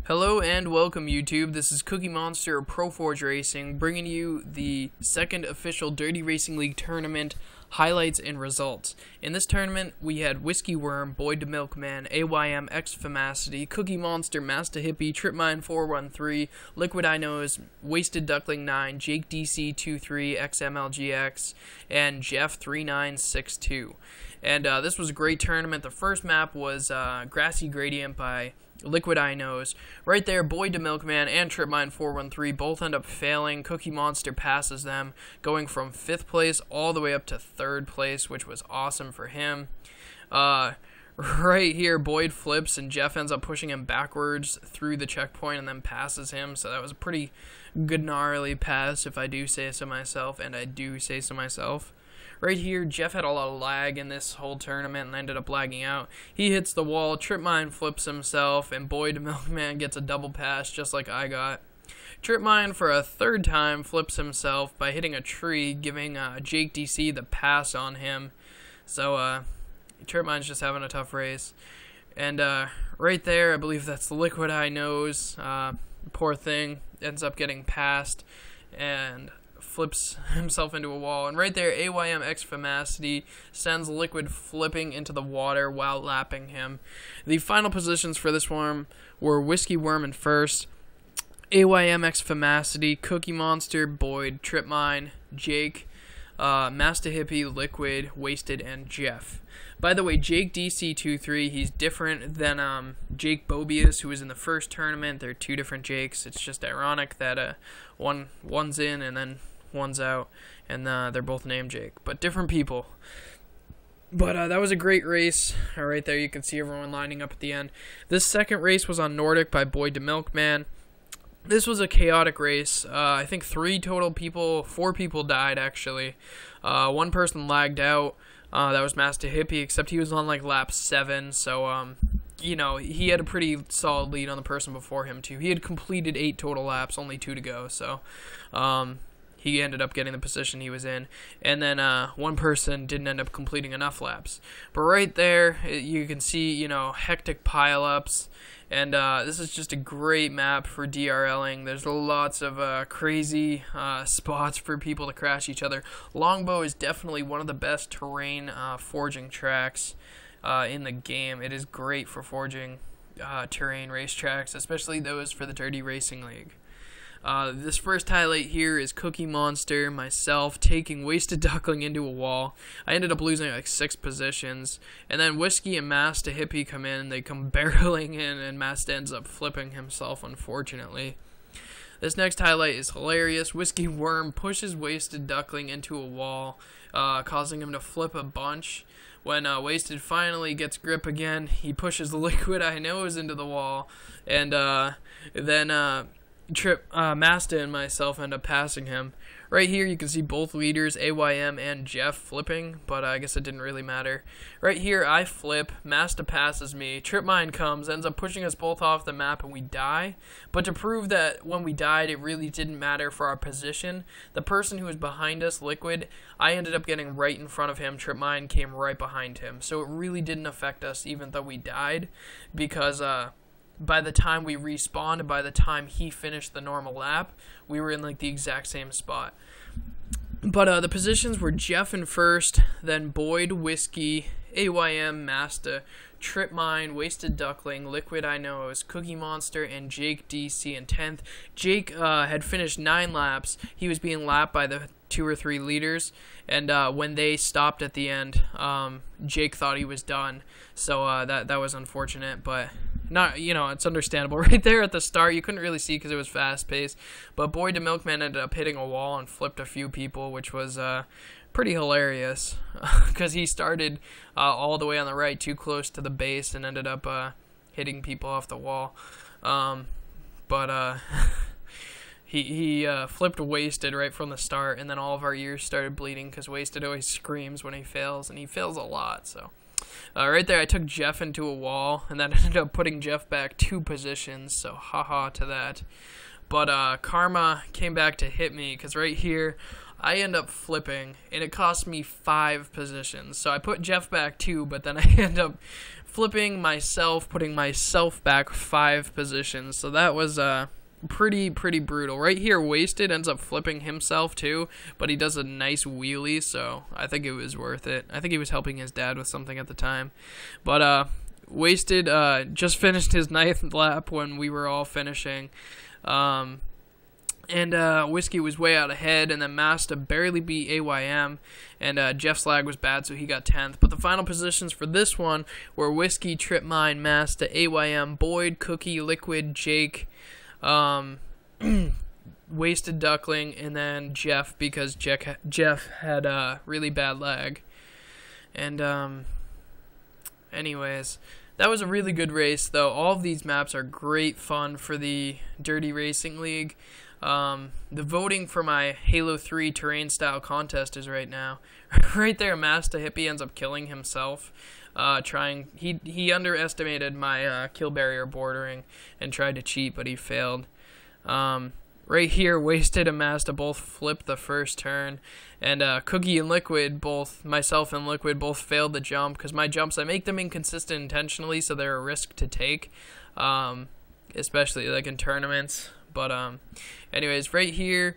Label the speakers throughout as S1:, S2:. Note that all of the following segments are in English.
S1: Hello and welcome YouTube. This is Cookie Monster of ProForgeRacing bringing you the second official Dirty Racing League tournament highlights and results. In this tournament we had Whiskey Worm, Boyd the Milkman, AYM X Famacity, Cookie Monster, Master Hippie, Tripmine 413, Liquid I Knows, Wasted Duckling 9, Jake DC 23, XMLGX, and Jeff 3962. And this was a great tournament. The first map was Grassy Gradient by Liquid I Knows. Right there, Boyd the Milkman and Tripmine 413 both end up failing. Cookie Monster passes them, going from 5th place all the way up to 3rd place, which was awesome for him. Right here, Boyd flips and Jeff ends up pushing him backwards through the checkpoint and then passes him. So that was a pretty good gnarly pass, if I do say so myself, and I do say so myself. Right here, Jeff had a lot of lag in this whole tournament and ended up lagging out. He hits the wall, Tripmine flips himself, and Boyd the Milkman gets a double pass just like I got. Tripmine, for a 3rd time, flips himself by hitting a tree, giving Jake DC the pass on him. So, Tripmine's just having a tough race. And right there, I believe that's the Liquid I Knows. Poor thing, ends up getting passed and flips himself into a wall. And right there, AYM X Famacity sends Liquid flipping into the water while lapping him. The final positions for this one were Whiskey Worm in 1st, AYM X Famacity, Cookie Monster, Boyd, Tripmine, Jake, Master Hippie, Liquid, Wasted, and Jeff. By the way, Jake DC23, he's different than Jake Bobius, who was in the first tournament. They're two different Jakes. It's just ironic that one's in and then one's out, and they're both named Jake, but different people. But that was a great race. Right there, you can see everyone lining up at the end. This second race was on Nordic by Boyd the Milkman. This was a chaotic race. I think 4 people died actually. One person lagged out. That was Master Hippie, except he was on like lap 7, so you know, he had a pretty solid lead on the person before him too. He had completed 8 total laps, only 2 to go, so he ended up getting the position he was in. And then one person didn't end up completing enough laps. But right there, you can see, you know, hectic pileups. And this is just a great map for DRLing. There's lots of crazy spots for people to crash each other. Longbow is definitely one of the best terrain forging tracks in the game. It is great for forging terrain racetracks, especially those for the Dirty Racing League. This first highlight here is Cookie Monster, myself, taking Wasted Duckling into a wall. I ended up losing like 6 positions, and then Whiskey and Master Hippie come in, they come barreling in, and Master ends up flipping himself, unfortunately. This next highlight is hilarious. Whiskey Worm pushes Wasted Duckling into a wall, causing him to flip a bunch. When Wasted finally gets grip again, he pushes Liquid I Knows into the wall, and then Master and myself end up passing him. Right here you can see both leaders, AYM and Jeff, flipping, but I guess it didn't really matter. Right here I flip, Master passes me, Tripmine comes, ends up pushing us both off the map, and we die. But to prove that when we died it really didn't matter for our position, the person who was behind us, Liquid, I ended up getting right in front of him, Tripmine came right behind him. So it really didn't affect us even though we died, because by the time we respawned, by the time he finished the normal lap, we were in like the exact same spot. But the positions were Jeff in 1st, then Boyd, Whiskey, AYM, Master, Tripmine, Wasted Duckling, Liquid I Knows, Cookie Monster, and Jake DC in 10th. Jake had finished 9 laps. He was being lapped by the 2 or 3 leaders, and when they stopped at the end, Jake thought he was done. So that was unfortunate, but not, you know, it's understandable. Right there at the start, you couldn't really see because it was fast-paced, but Boyd the Milkman ended up hitting a wall and flipped a few people, which was pretty hilarious because he started all the way on the right, too close to the base, and ended up hitting people off the wall. He flipped Wasted right from the start, and then all of our ears started bleeding because Wasted always screams when he fails, and he fails a lot, so. Right there, I took Jeff into a wall, and that ended up putting Jeff back 2 positions, so haha to that. But Karma came back to hit me, because right here, I end up flipping, and it cost me 5 positions. So I put Jeff back 2, but then I end up flipping myself, putting myself back 5 positions. So that was pretty brutal. Right here, Wasted ends up flipping himself too, but he does a nice wheelie, so I think it was worth it. I think he was helping his dad with something at the time. But Wasted just finished his 9th lap when we were all finishing. And Whiskey was way out ahead, and then Masta barely beat AYM, and Jeff's lag was bad, so he got 10th. But the final positions for this one were Whiskey, Trip Mine, Masta, AYM, Boyd, Cookie, Liquid, Jake, Wasted Duckling, and then Jeff, because Jeff had really bad lag. And anyways, that was a really good race, though. All of these maps are great fun for the Dirty Racing League. The voting for my Halo 3 terrain style contest is right now. Right there, Masta Hippie ends up killing himself. He underestimated my kill barrier bordering and tried to cheat, but he failed. Right here, Wasted and Masta both flipped the first turn, and Cookie and Liquid, myself and Liquid both failed the jump, because my jumps, I make them inconsistent intentionally, so they're a risk to take, especially like in tournaments. But anyways, right here,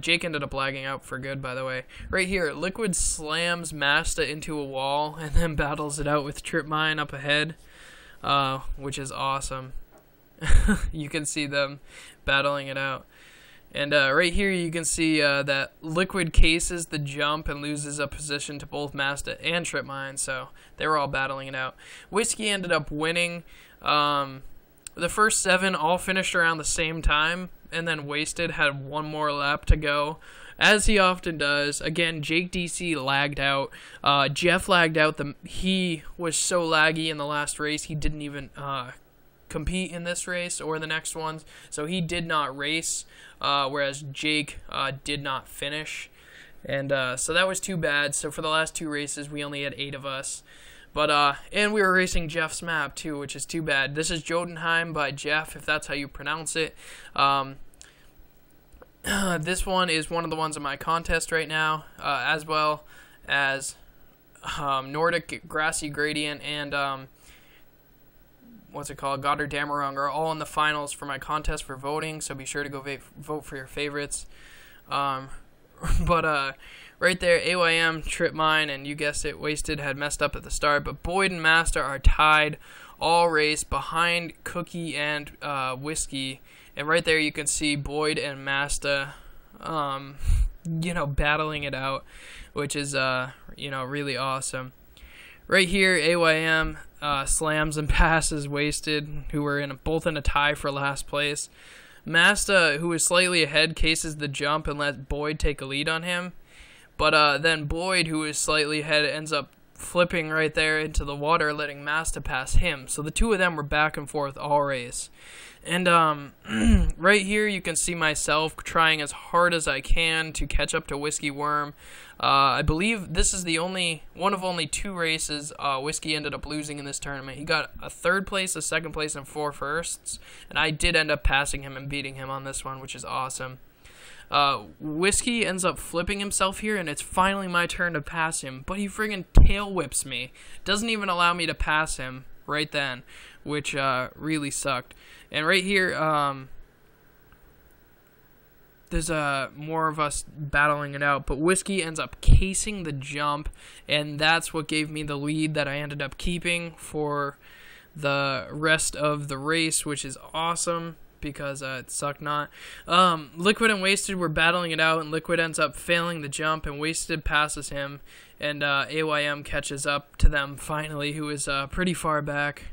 S1: Jake ended up lagging out for good, by the way. Right here, Liquid slams Masta into a wall and then battles it out with Trip Mine up ahead, which is awesome. You can see them battling it out. And right here you can see that Liquid cases the jump and loses a position to both Masta and Trip Mine, so they were all battling it out. Whiskey ended up winning. The first 7 all finished around the same time, and then Wasted had 1 more lap to go, as he often does. Again, Jake DC lagged out. Jeff lagged out. He was so laggy in the last race, he didn't even compete in this race or the next ones, so he did not race, whereas Jake did not finish. And so that was too bad. So for the last 2 races, we only had 8 of us. But, and we were racing Jeff's map, too, which is too bad. This is Jotunheim by Jeff, if that's how you pronounce it. This one is one of the ones in my contest right now, as well as Nordic, Grassy Gradient, and, what's it called, Goddard Damarung are all in the finals for my contest for voting, so be sure to go vote for your favorites. Right there, AYM, Trip Mine, and you guessed it, Wasted had messed up at the start, but Boyd and Masta are tied all race behind Cookie and Whiskey. And right there you can see Boyd and Masta, battling it out, which is, really awesome. Right here, AYM slams and passes Wasted, who were both in a tie for last place. Masta, who is slightly ahead, cases the jump and lets Boyd take a lead on him. But then Boyd, who is slightly ahead, ends up flipping right there into the water, letting Masta pass him. So the 2 of them were back and forth all race. And right here you can see myself trying as hard as I can to catch up to Whiskey Worm. I believe this is the one of only 2 races Whiskey ended up losing in this tournament. He got a 3rd place, a 2nd place, and 4 firsts. And I did end up passing him and beating him on this one, which is awesome. Whiskey ends up flipping himself here, and it's finally my turn to pass him, but he friggin' tail whips me. Doesn't even allow me to pass him right then, which really sucked. And right here, there's more of us battling it out, but Whiskey ends up casing the jump, and that's what gave me the lead that I ended up keeping for the rest of the race, which is awesome, because it sucked not. Liquid and Wasted were battling it out, and Liquid ends up failing the jump, and Wasted passes him, and AYM catches up to them finally, who is pretty far back.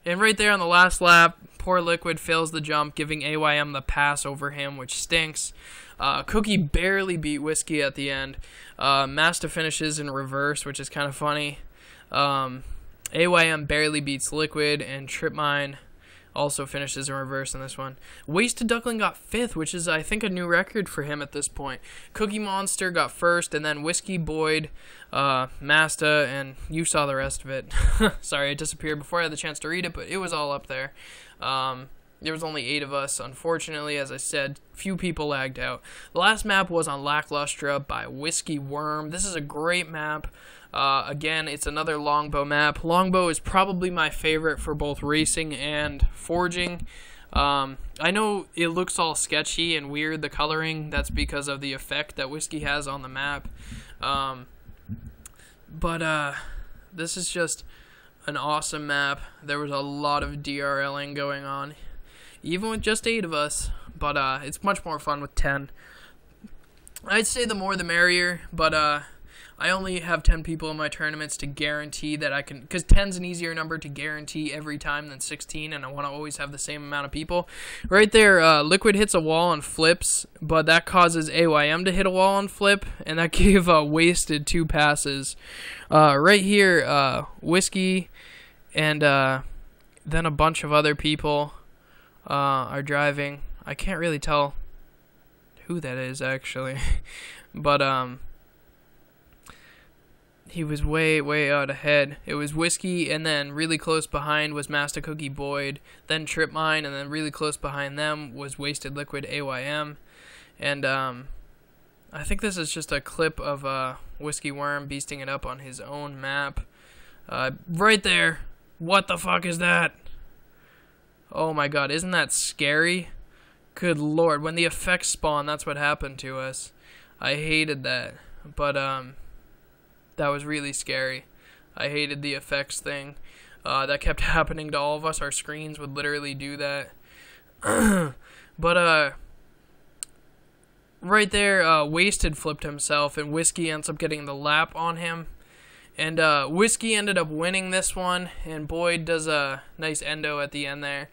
S1: And right there on the last lap, poor Liquid fails the jump, giving AYM the pass over him, which stinks. Cookie barely beat Whiskey at the end. Masta finishes in reverse, which is kind of funny. AYM barely beats Liquid, and Trip Mine also finishes in reverse in this one. Wasted Duckling got 5th, which is, I think, a new record for him at this point. Cookie Monster got 1st, and then Whiskey, Boyd, Masta, and you saw the rest of it. Sorry, it disappeared before I had the chance to read it, but it was all up there. There was only 8 of us. Unfortunately, as I said, few people lagged out. The last map was on Lack Lustra by Whiskey Worm. This is a great map. Again, it's another longbow map. Longbow is probably my favorite for both racing and forging. I know it looks all sketchy and weird, the coloring. That's because of the effect that whiskey has on the map. But this is just an awesome map. There was a lot of DRLing going on, even with just 8 of us. But it's much more fun with 10. I'd say the more the merrier, but I only have 10 people in my tournaments to guarantee that I can, because 10's an easier number to guarantee every time than 16, and I want to always have the same amount of people. Right there, Liquid hits a wall and flips, but that causes AYM to hit a wall and flip, and that gave Wasted 2 passes. Right here, Whiskey and then a bunch of other people are driving. I can't really tell who that is, actually, but he was way out ahead. It was Whiskey, and then really close behind was Master Cookie Boyd, then Trip Mine, and then really close behind them was Wasted Liquid AYM. And I think this is just a clip of Whiskey Worm beasting it up on his own map. Right there. What the fuck is that? Oh my god, isn't that scary? Good lord, when the effects spawn, that's what happened to us. I hated that. But that was really scary. I hated the effects thing. That kept happening to all of us. Our screens would literally do that. But right there, Wasted flipped himself, and Whiskey ends up getting the lap on him. And Whiskey ended up winning this one, and Boyd does a nice endo at the end there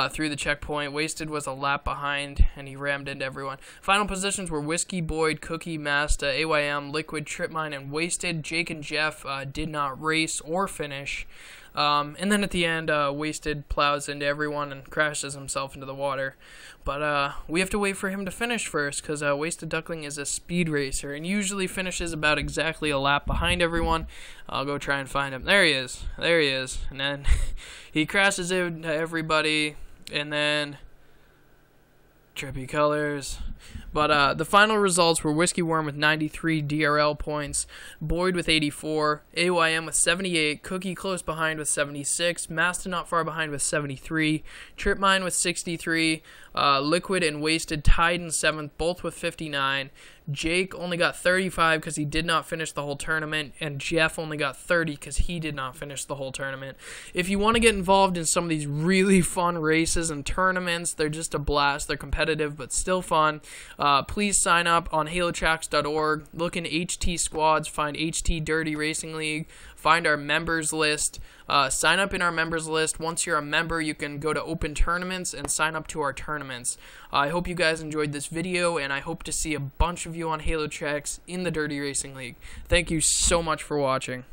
S1: through the checkpoint. Wasted was a lap behind, and he rammed into everyone. Final positions were Whiskey, Boyd, Cookie, Masta, AYM, Liquid, Tripmine, and Wasted. Jake and Jeff did not race or finish. And then at the end, Wasted plows into everyone and crashes himself into the water. But we have to wait for him to finish first, because Wasted Duckling is a speed racer and usually finishes about exactly a lap behind everyone. I'll go try and find him. There he is. There he is. And then he crashes into everybody, and then trippy colors. But the final results were Whiskey Worm with 93 DRL points, Boyd with 84, AYM with 78, Cookie close behind with 76, Masta not far behind with 73, Tripmine with 63, Liquid and Wasted tied in 7th, both with 59. Jake only got 35 because he did not finish the whole tournament, and Jeff only got 30 because he did not finish the whole tournament. If you want to get involved in some of these really fun races and tournaments, they're just a blast. They're competitive, but still fun. Please sign up on HaloTracks.org. Look in HT Squads, find HT Dirty Racing League, find our members list. Sign up in our members list. Once you're a member, you can go to open tournaments and sign up to our tournaments. I hope you guys enjoyed this video, and I hope to see a bunch of you on HaloTracks in the Dirty Racing League. Thank you so much for watching.